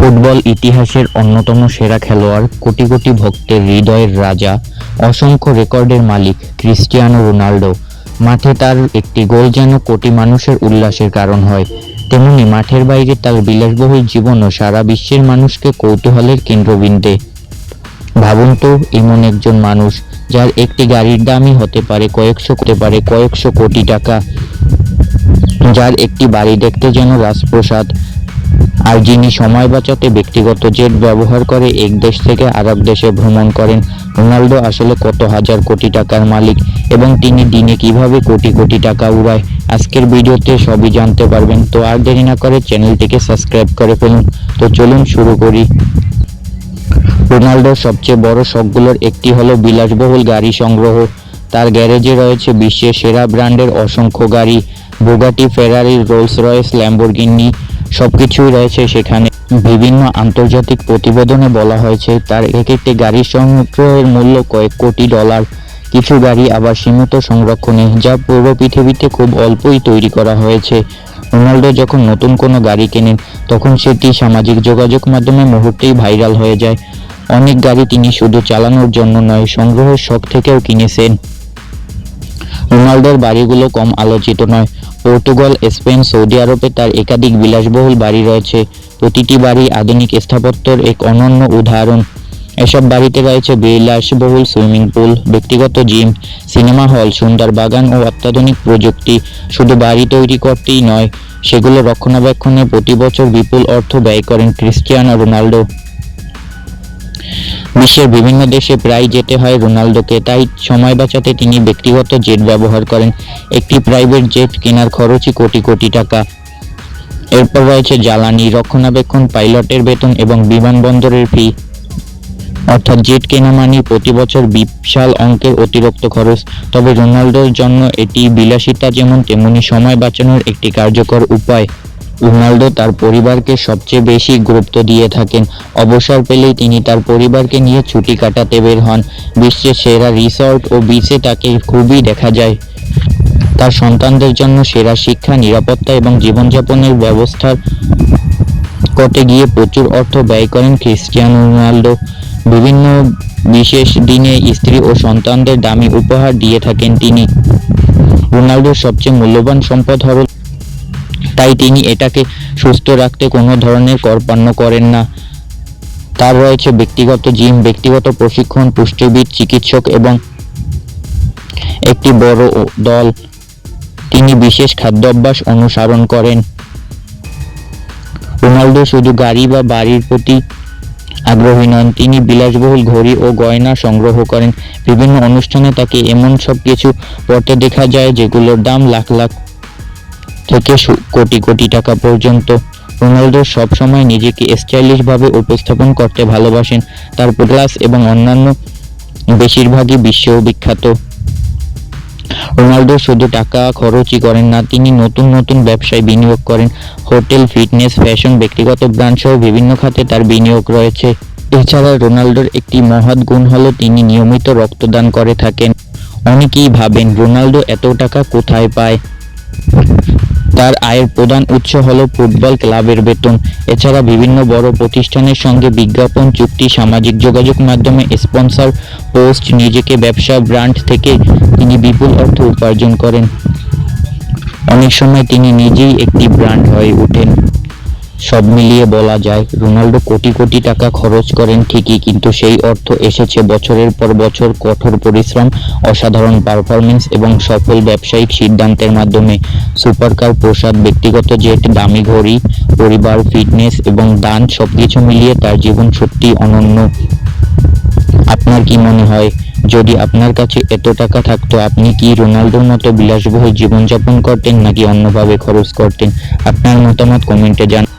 Football ইতিহাসের অন্যতম সেরা খেলোয়াড়, কোটি কোটি ভক্তের হৃদয়ের রাজা, অসংখ্য রেকর্ডের মালিক ক্রিস্টিয়ানো রোনাল্ডো। মাঠে তার একটি গোল যেন কোটি মানুষের উল্লাসের কারণ হয়, তেমনি মাঠের বাইরে তার বিলাসবহুল জীবনও সারা বিশ্বের মানুষকে কৌতূহলের কেন্দ্রবিন্দুতে। ভাবুন তো, এমন একজন মানুষ যার একটি গাড়ির দামই হতে পারে কয়েকশো কোটি টাকা, যার একটি বাড়ি দেখতে যেন রাজপ্রাসাদ, আর যিনি সময় বাঁচাতে ব্যক্তিগত জেট ব্যবহার করে এক দেশ থেকে আরেক দেশে ভ্রমণ করেন। রোনাল্ডো আসলে কত হাজার কোটি টাকার মালিক এবং তিনি দিনে কিভাবে কোটি কোটি টাকা উড়ায়, আজকের ভিডিওতে সবই জানতে পারবেন। তো আর দেরি না করে চ্যানেলটিকে সাবস্ক্রাইব করে ফেলুন। তো চলুন শুরু করি। রোনাল্ডোর সবচেয়ে বড় শখগুলোর একটি হলো বিলাসবহুল গাড়ি সংগ্রহ। তার গ্যারেজে রয়েছে বিশ্বের সেরা ব্র্যান্ডের অসংখ্য গাড়ি, বুগাটি, ফেরারি, রোলস রয়েস, ল্যাম্বরগিনি, সবকিছুই রয়েছে সেখানে। বিভিন্ন আন্তর্জাতিক প্রতিবেদনে বলা হয়েছে তার এক একটি গাড়ির সংগ্রহের মূল্য কয়েক কোটি ডলার। কিছু গাড়ি আবার সীমিত সংরক্ষণে, যা পুরো পৃথিবীতে খুব অল্পই তৈরি করা হয়েছে। রোনাল্ডো যখন নতুন কোনো গাড়ি কেনেন তখন সেটি সামাজিক যোগাযোগ মাধ্যমে মুহূর্তেই ভাইরাল হয়ে যায়। অনেক গাড়ি তিনি শুধু চালানোর জন্য নয়, সংগ্রহের শখ থেকেও কিনেছেন। রোনাল্ডোর বাড়িগুলো কম আলোচিত নয়। পর্তুগাল, স্পেন, সৌদি আরবে তার একাধিক বিলাসবহুল বাড়ি রয়েছে। প্রতিটি বাড়ি আধুনিক স্থাপত্যের এক অনন্য উদাহরণ। এসব বাড়িতে রয়েছে বিলাসবহুল সুইমিং পুল, ব্যক্তিগত জিম, সিনেমা হল, সুন্দর বাগান ও অত্যাধুনিক প্রযুক্তি। শুধু বাড়ি তৈরি করতেই নয়, সেগুলো রক্ষণাবেক্ষণে প্রতি বছর বিপুল অর্থ ব্যয় করেন ক্রিস্টিয়ানো রোনাল্ডো। বিশ্বের বিভিন্ন দেশে প্রায় যেতে হয় রোনাল্ডোকে, তাই সময় বাঁচাতে তিনি ব্যক্তিগত জেট ব্যবহার করেন। একটি প্রাইভেট জেট কেনার খরচই কোটি কোটি টাকা। এরপর রয়েছে জ্বালানি, রক্ষণাবেক্ষণ, পাইলটের বেতন এবং বিমানবন্দরের ফি। অর্থাৎ জেট কেনা মানে প্রতি বছর বিশাল অঙ্কের অতিরিক্ত খরচ। তবে রোনাল্ডোর জন্য এটি বিলাসিতা যেমন, তেমনি সময় বাঁচানোর একটি কার্যকর উপায়। রোনাল্ডো তার পরিবারকে সবচেয়ে বেশি গুরুত্ব দিয়ে থাকেন। অবসর পেলেই তিনি তার পরিবারকে নিয়ে ছুটি কাটাতে বের হন। বিশ্বের সেরা রিসর্ট ও বিচে তাকে খুবই দেখা যায়। তার সন্তানদের জন্য সেরা শিক্ষা, নিরাপত্তা এবং জীবনযাপনের ব্যবস্থা করতে গিয়ে প্রচুর অর্থ ব্যয় করেন ক্রিস্টিয়ানো রোনাল্ডো। বিভিন্ন বিশেষ দিনে স্ত্রী ও সন্তানদের দামি উপহার দিয়ে থাকেন তিনি। রোনাল্ডোর সবচেয়ে মূল্যবান সম্পদ হল, তাই তিনি এটাকে সুস্থ রাখতে কোনো ধরনের কর্পণ্য করেন না। তার রয়েছে ব্যক্তিগত জিম, ব্যক্তিগত প্রশিক্ষণ, পুষ্টিবিদ, চিকিৎসক এবং একটি বড় দল। তিনি বিশেষ খাদ্যাভ্যাস অনুসরণ করেন। রোনাল্ডো শুধু গাড়ি বা বাড়ির প্রতি আগ্রহী নন, তিনি বিলাসবহুল ঘড়ি ও গয়না সংগ্রহ করেন। বিভিন্ন অনুষ্ঠানে তাকে এমন সব কিছু পরতে দেখা যায় যেগুলোর দাম লাখ লাখ থেকে কোটি কোটি টাকা পর্যন্ত। রোনাল্ডো সবসময় নিজেকে স্টাইলিশভাবে উপস্থাপন করতে ভালোবাসেন। তার ক্লাস এবং অন্যান্য বেশিরভাগই বিশ্ব বিখ্যাত। রোনাল্ডো শুধু টাকা খরচই করেন না, তিনি নতুন নতুন ব্যবসায় বিনিয়োগ করেন। হোটেল, ফিটনেস, ফ্যাশন, ব্যক্তিগত ব্র্যান্ড সহ বিভিন্ন খাতে তার বিনিয়োগ রয়েছে। এছাড়া রোনাল্ডোর একটি মহৎ গুণ হলো তিনি নিয়মিত রক্তদান করে থাকেন। অনেকেই ভাবেন রোনাল্ডো এত টাকা কোথায় পায়। তার আয়ের প্রধান উৎস হলো ফুটবল ক্লাবের বেতন। এছাড়া বিভিন্ন বড় প্রতিষ্ঠানের সঙ্গে বিজ্ঞাপন চুক্তি, সামাজিক যোগাযোগ মাধ্যমে স্পন্সর পোস্ট, নিজেকে ব্যবসা ব্র্যান্ড থেকে তিনি বিপুল অর্থ উপার্জন করেন। অনেক সময় তিনি নিজেই একটি ব্র্যান্ড হয়ে ওঠেন। সব মিলিয়ে বলা যায় রোনাল্ডো কোটি কোটি টাকা খরচ করেন ঠিকই, কিন্তু সেই অর্থ এসেছে বছরের পর বছর কঠোর পরিশ্রম, অসাধারণ পারফরমেন্স এবং সফল ব্যবসায়িক সিদ্ধান্তের মাধ্যমে। সুপারকার, প্রসাদ, ব্যক্তিগত জেট, দামি ঘড়ি, পরিবার, ফিটনেস এবং দান, সবকিছু মিলিয়ে তার জীবন সত্যি অনন্য। আপনার কি মনে হয়, যদি আপনার কাছে এত টাকা থাকতো আপনি কি রোনাল্ডোর মতো বিলাসবহুল জীবনযাপন করতেন নাকি অন্যভাবে খরচ করতেন? আপনার মতামত কমেন্টে জানান।